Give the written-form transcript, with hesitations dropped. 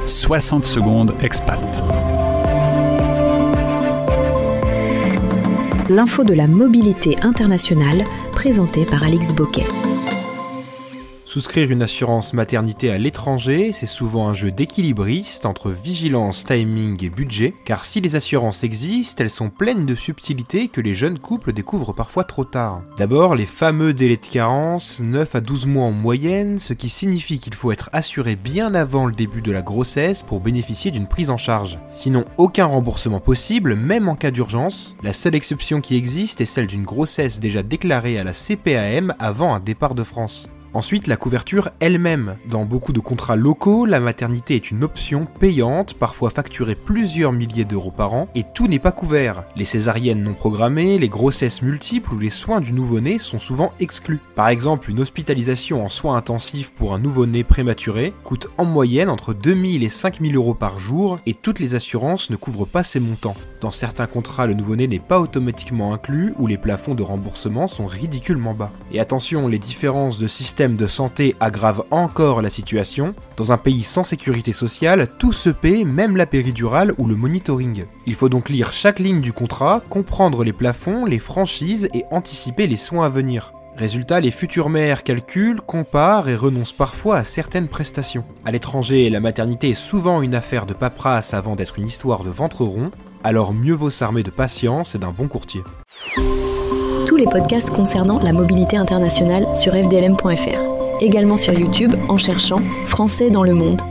60 secondes expat. L'info de la mobilité internationale, présentée par Alix Bocquet. Souscrire une assurance maternité à l'étranger, c'est souvent un jeu d'équilibriste entre vigilance, timing et budget, car si les assurances existent, elles sont pleines de subtilités que les jeunes couples découvrent parfois trop tard. D'abord, les fameux délais de carence, 9 à 12 mois en moyenne, ce qui signifie qu'il faut être assuré bien avant le début de la grossesse pour bénéficier d'une prise en charge. Sinon, aucun remboursement possible, même en cas d'urgence. La seule exception qui existe est celle d'une grossesse déjà déclarée à la CPAM avant un départ de France. Ensuite, la couverture elle-même. Dans beaucoup de contrats locaux, la maternité est une option payante, parfois facturée plusieurs milliers d'euros par an, et tout n'est pas couvert. Les césariennes non programmées, les grossesses multiples ou les soins du nouveau-né sont souvent exclus. Par exemple, une hospitalisation en soins intensifs pour un nouveau-né prématuré coûte en moyenne entre 2000 et 5000 euros par jour, et toutes les assurances ne couvrent pas ces montants. Dans certains contrats, le nouveau-né n'est pas automatiquement inclus, ou les plafonds de remboursement sont ridiculement bas. Et attention, les différences de système de santé aggrave encore la situation. Dans un pays sans sécurité sociale, tout se paie, même la péridurale ou le monitoring. Il faut donc lire chaque ligne du contrat, comprendre les plafonds, les franchises et anticiper les soins à venir. Résultat, les futures mères calculent, comparent et renoncent parfois à certaines prestations. À l'étranger, la maternité est souvent une affaire de paperasse avant d'être une histoire de ventre rond, alors mieux vaut s'armer de patience et d'un bon courtier. Tous les podcasts concernant la mobilité internationale sur fdlm.fr. Également sur YouTube en cherchant Français dans le monde.